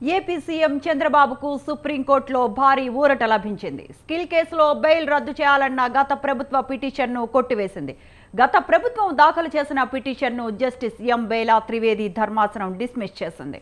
AP CM చంద్రబాబుకు సుప్రీంకోర్టులో భారీ ఊరట లభించింది. స్కిల్ కేసులో బెయిల్ రద్దు చేయాలన్న గత ప్రభుత్వ పిటిషన్ను కొట్టివేసింది. గత ప్రభుత్వం దాఖలు చేసిన పిటిషన్ను జస్టిస్ ఎం బేలా త్రివేది ధర్మాసనం డిస్మిస్ చేసింది.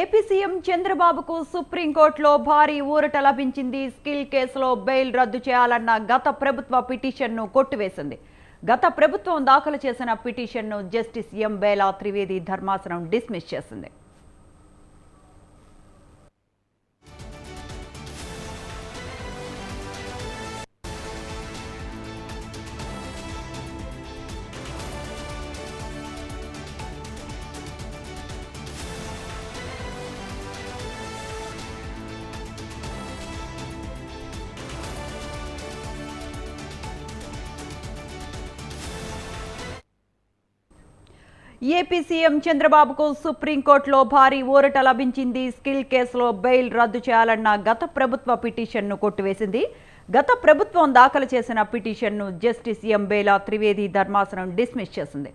ఏపీ సీఎం చంద్రబాబుకు సుప్రీంకోర్టులో భారీ ఊరట లభించింది. స్కిల్ కేసులో బెయిల్ రద్దు చేయాలన్న గత ప్రభుత్వ పిటిషన్ను కొట్టివేసింది. గత ప్రభుత్వం దాఖలు చేసిన పిటిషన్ను జస్టిస్ ఎం బేలా త్రివేది ధర్మాసనం డిస్మిస్ చేసింది. ఏపీ సీఎం చంద్రబాబుకు సుప్రీంకోర్టులో భారీ ఊరట లభించింది. స్కిల్ కేసులో బెయిల్ రద్దు చేయాలన్న గత ప్రభుత్వ పిటిషన్ను కొట్టివేసింది. గత ప్రభుత్వం దాఖలు చేసిన పిటిషన్ను జస్టిస్ ఎం బేలా త్రివేది ధర్మాసనం డిస్మిస్ చేసింది.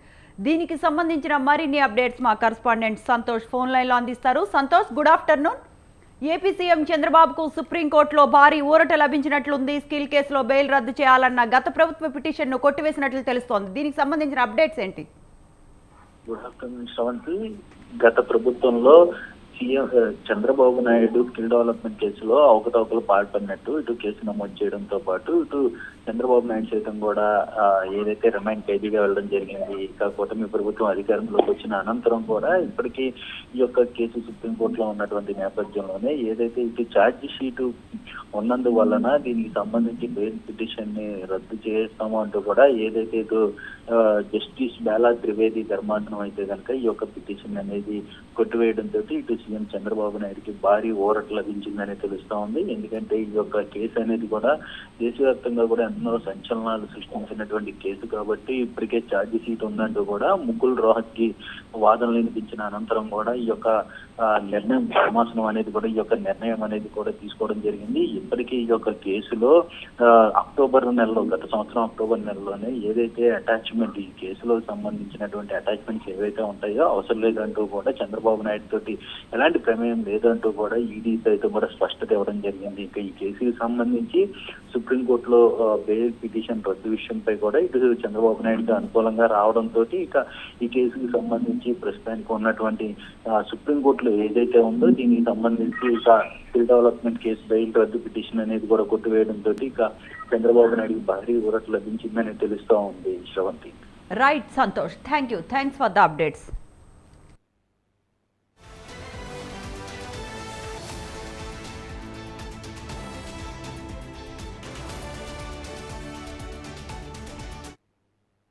దీనికి సంబంధించిన మరిన్ని అప్డేట్స్ మా కరెస్పాండెంట్ సంతోష్ ఫోన్ లైన్లో అందిస్తారు. Santosh, good afternoon. AP CM చంద్రబాబుకు సుప్రీంకోర్టులో భారీ ఊరట లభించినట్లుంది. స్కిల్ కేసులో బెయిల్ రద్దు చేయాలన్న గత ప్రభుత్వ పిటిషన్ను కొట్టివేసినట్లు తెలుస్తోంది. దీనికి సంబంధించిన అప్డేట్స్ ఏంటి? Good afternoon Sravanthi. గత ప్రభుత్వంలో CM Chandrababu Naidu skill development కేసులో అవకతవకలు పాల్పడినట్టు ఇటు కేసు నమోదు చేయడంతో పాటు ఇటు చంద్రబాబు నాయుడు సైతం కూడా ఏదైతే రిమైండ్ ఖైదీగా వెళ్ళడం జరిగింది. కాకపోతే మీ ప్రభుత్వం అధికారంలోకి వచ్చిన అనంతరం కూడా ఇప్పటికీ ఈ యొక్క కేసు సుప్రీంకోర్టులో ఉన్నటువంటి నేపథ్యంలోనే ఏదైతే ఇటు ఛార్జ్ షీటు ఉన్నందువలన దీనికి సంబంధించి బెయిల్ పిటిషన్ ని రద్దు చేస్తాము అంటూ కూడా ఏదైతే ఇటు జస్టిస్ బేలా త్రివేది ధర్మాసనం అయితే కనుక ఈ యొక్క పిటిషన్ అనేది కొట్టివేయడంతో ఇటు సీఎం చంద్రబాబు నాయుడుకి భారీ ఊరట లభించిందని తెలుస్తా ఉంది. ఎందుకంటే ఈ యొక్క కేసు అనేది కూడా దేశవ్యాప్తంగా కూడా ఎన్నో సంచలనాలు సృష్టించినటువంటి కేసు కాబట్టి ఇప్పటికే ఛార్జ్ షీట్ ఉందంటూ కూడా ముకుల్ రోహత్ కి వాదనలు వినిపించిన అనంతరం కూడా ఈ యొక్క నిర్ణయం ధర్మాసనం అనేది కూడా ఈ యొక్క నిర్ణయం అనేది కూడా తీసుకోవడం జరిగింది. ఇప్పటికీ ఈ యొక్క కేసులో అక్టోబర్ నెలలో, గత సంవత్సరం అక్టోబర్ నెలలోనే ఏదైతే అటాచ్మెంట్ ఈ కేసులో సంబంధించినటువంటి అటాచ్మెంట్స్ ఏవైతే ఉంటాయో అవసరం లేదంటూ కూడా చంద్రబాబు నాయుడు తోటి ఎలాంటి ప్రమేయం లేదంటూ కూడా ఈడీ సైతం కూడా స్పష్టత ఇవ్వడం జరిగింది. ఇక ఈ కేసుకి సంబంధించి సుప్రీంకోర్టులో బెయిల్ పిటిషన్ రద్దు విషయంపై కూడా ఇటు చంద్రబాబు నాయుడుకి అనుకూలంగా రావడంతో ఇక ఈ కేసుకి సంబంధించి ప్రస్తుతానికి ఉన్నటువంటి సుప్రీంకోర్టులో ఏదైతే ఉందో దీనికి సంబంధించి ఇక స్కిల్ డెవలప్మెంట్ కేసు బెయిల్ రద్దు పిటిషన్ అనేది కూడా కొట్టివేయడంతో ఇక చంద్రబాబు నాయుడుకి భారీ ఊరట లభించిందని తెలుస్తూ ఉంది Sravanthi. Right Santosh, thanks for the updates.